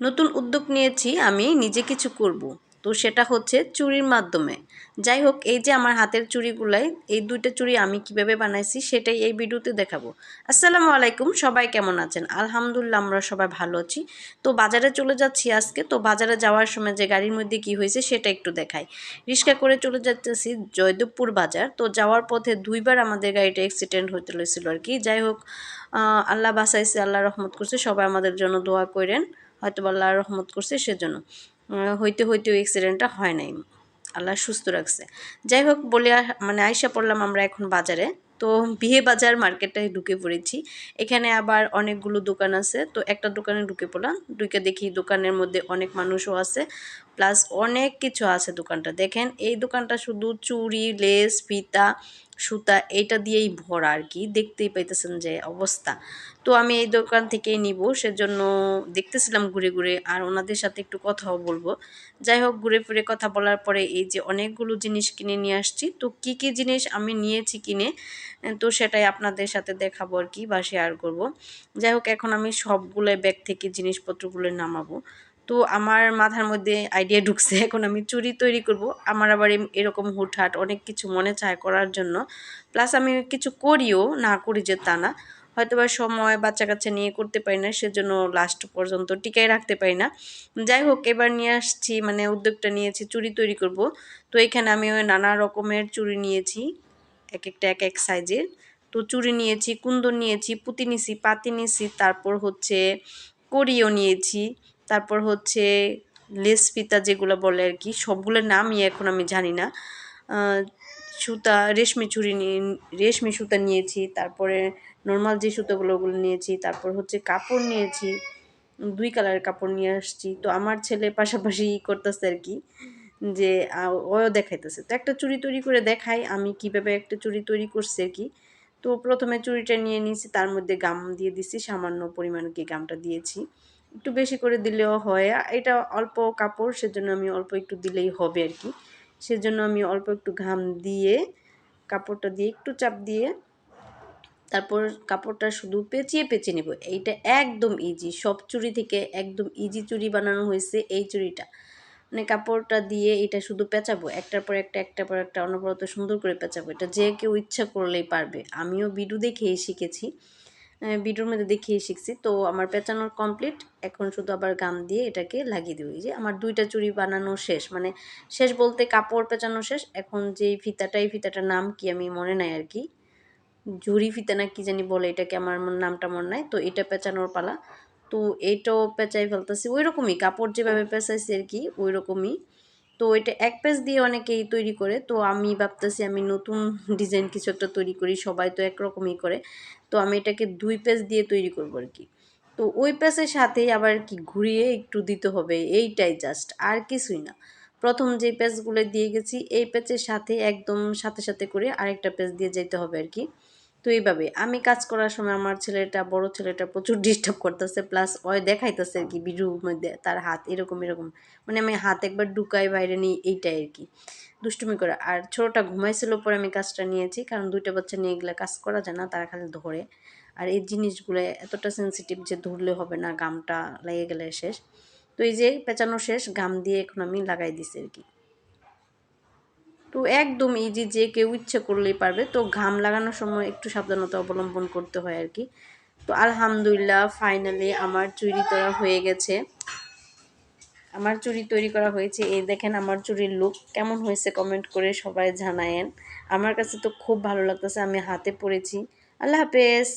নতুন উদ্যোগ নিয়েছি আমি নিজে কিছু করব। তো সেটা হচ্ছে চুড়ির মাধ্যমে। যাই হোক, এই যে আমার হাতের চুড়িগুলাই, এই দুইটা চুড়ি আমি কিভাবে বানাইছি সেটাই এই ভিডিওতে দেখাবো। আসসালামু আলাইকুম, সবাই কেমন আছেন? আলহামদুলিল্লাহ, আমরা সবাই ভালো আছি। তো বাজারে চলে যাচ্ছি আজকে। তো বাজারে যাওয়ার সময় যে গাড়ির মধ্যে কি হয়েছে সেটা একটু দেখাই। রিক্সা করে চলে যাচ্ছি জয়দেবপুর বাজার। তো যাওয়ার পথে দুইবার আমাদের গাড়িটা অ্যাক্সিডেন্ট হতে হয়েছিল আর কি। যাই হোক, আল্লাহ বাঁচাইছে, আল্লাহ রহমত করছে। সবাই আমাদের জন্য দোয়া করেন, হয়তো আল্লাহ রহমত করছে সেজন্য। হইতে ওই অ্যাক্সিডেন্টটা হয় নাই, আল্লাহ সুস্থ রাখছে। যাই হোক, বলে মানে আইসা পড়লাম আমরা এখন বাজারে। তো বিয়ে বাজার মার্কেটটায় ঢুকে পড়েছি। এখানে আবার অনেকগুলো দোকান আছে। তো একটা দোকানে ঢুকে পড়লাম, ঢুকে দেখি দোকানের মধ্যে অনেক মানুষও আছে, প্লাস অনেক কিছু আছে দোকানটা। দেখেন, এই দোকানটা শুধু চুড়ি, লেস, ফিতা, সুতা এটা দিয়েই ভরা আর কি। দেখতেই পাইতেছেন যে অবস্থা। তো আমি এই দোকান থেকেই নিব, সেজন্য দেখতেছিলাম ঘুরে ঘুরে, আর ওনাদের সাথে একটু কথাও বলবো। যাই হোক, ঘুরে ফিরে কথা বলার পরে এই যে অনেকগুলো জিনিস কিনে নিয়ে আসছি। তো কি কি জিনিস আমি নিয়েছি কিনে, তো সেটাই আপনাদের সাথে দেখাবো আর কি, বা শেয়ার করব। যাই হোক, এখন আমি সবগুলো ব্যাগ থেকে জিনিসপত্রগুলো নামাবো। তো আমার মাথার মধ্যে আইডিয়া ঢুকছে, এখন আমি চুড়ি তৈরি করব। আমার আবার এরকম হুটহাট অনেক কিছু মনে চায় করার জন্য, প্লাস আমি কিছু করিও, না করি যে তা না। হয়তোবা সময় বাচ্চা কাচ্চা নিয়ে করতে পারি না, সেজন্য লাস্ট পর্যন্ত টিকাই রাখতে পারি না। যাই হোক, এবার নিয়ে আসছি, মানে উদ্যোগটা নিয়েছি চুড়ি তৈরি করব। তো এখানে আমি ওই নানা রকমের চুড়ি নিয়েছি, এক একটা এক এক সাইজের। তো চুড়ি নিয়েছি, কুন্দন নিয়েছি, পুঁতি নিছি, পাতি নিছি, তারপর হচ্ছে কড়িও নিয়েছি, তারপর হচ্ছে লেস ফিতা যেগুলো বলে আর কি, সবগুলোর নামই এখন আমি জানি না। সুতা, রেশমি চুড়ি নিয়ে, রেশমি সুতা নিয়েছি, তারপরে নর্মাল যে সুতোগুলো ওগুলো নিয়েছি, তারপর হচ্ছে কাপড় নিয়েছি, 2 কালারের কাপড় নিয়ে আসছি। তো আমার ছেলে পাশাপাশি করতেছে আর কি, যে ওও দেখাইতেছে। তো একটা চুড়ি তৈরি করে দেখাই আমি কিভাবে একটা চুড়ি তৈরি করছি আর কি। তো প্রথমে চুড়িটা নিয়ে নিয়েছি, তার মধ্যে গাম দিয়ে দিছি, সামান্য পরিমাণ কি গামটা দিয়েছি, একটু বেশি করে দিলেও হয়। এটা অল্প কাপড়, সেজন্য আমি অল্প একটু দিলেই হবে আর কি। সেজন্য আমি অল্প একটু ঘাম দিয়ে, কাপড়টা দিয়ে একটু চাপ দিয়ে, তারপর কাপড়টা শুধু পেঁচিয়ে নেব। এইটা একদম ইজি, সব চুড়ি থেকে একদম ইজি চুড়ি বানানো হয়েছে এই চুড়িটা। মানে কাপড়টা দিয়ে এটা শুধু পেঁচাবো, একটার পর একটা, একটার পর একটা অনবরত সুন্দর করে পেঁচাবো। এটা যে কেউ ইচ্ছা করলেই পারবে। আমিও ভিডিও দেখেই শিখেছি, ভিডিওর মধ্যে দেখিয়ে শিখছি। তো আমার পেঁচানোর কমপ্লিট, এখন শুধু আবার গাম দিয়ে এটাকে লাগিয়ে দেবো। এই যে আমার 2টা চুড়ি বানানো শেষ, মানে শেষ বলতে কাপড় পেঁচানো শেষ। এখন যেই ফিতাটা, এই ফিতাটার নাম কি আমি মনে নাই আর কি, ঝুরি ফিতা না কি জানি বলে এটাকে, আমার নামটা মনে নাই। তো এটা পেঁচানোর পালা। তো এইটাও পেঁচাই ফেলতেছি, ওই রকমই কাপড় যেভাবে পেঁচাইছি আর কি, ওই রকমই। তো এটা এক পেজ দিয়ে অনেকেই তৈরি করে। তো আমি ভাবতেছি আমি নতুন ডিজাইন কিছু একটা তৈরি করি, সবাই তো একরকমই করে। তো আমি এটাকে 2 পেজ দিয়ে তৈরি করবো আর কি। তো ওই পেজের সাথেই আবার কি ঘুরিয়ে একটু দিতে হবে, এইটাই জাস্ট, আর কিছুই না। প্রথম যে পেজগুলো দিয়ে গেছি, এই পেজের সাথে একদম সাথে সাথে করে আরেকটা পেজ দিয়ে যেতে হবে আর কি। তো এইভাবে আমি কাজ করার সময় আমার ছেলেটা, বড় ছেলেটা প্রচুর ডিস্টার্ব করতেছে, প্লাস ওই দেখাইতেছে আর কি ভিডিওর মধ্যে তার হাত এরকম এরকম, মানে আমি হাত একবার ঢুকাই বাইরে নিই, এইটাই আর কি দুষ্টুমি করে। আর ছোটোটা ঘুমাইছিল, পরে আমি কাজটা নিয়েছি, কারণ 2টা বাচ্চা নিয়ে এগুলো কাজ করা যায় না, তারা খালি ধরে। আর এই জিনিসগুলো এতটা সেন্সিটিভ যে ধরলে হবে না, গামটা লেগে গেলে শেষ। তো এই যে পেঁচানো শেষ, গাম দিয়ে এখন আমি লাগাই দিছি আর কি। তো একদম ইজি, যে কেউ ইচ্ছে করলেই পারবে। তো ঘাম লাগানোর সময় একটু সাবধানতা অবলম্বন করতে হয় আর কি। তো আলহামদুলিল্লাহ, ফাইনালি আমার চুড়ি তোলা হয়ে গেছে, আমার চুড়ি তৈরি করা হয়েছে। এই দেখেন আমার চুড়ির লুক কেমন হয়েছে, কমেন্ট করে সবাই জানায়েন। আমার কাছে তো খুব ভালো লাগতেছে, আমি হাতে পরেছি। আল্লাহ হাফেজ।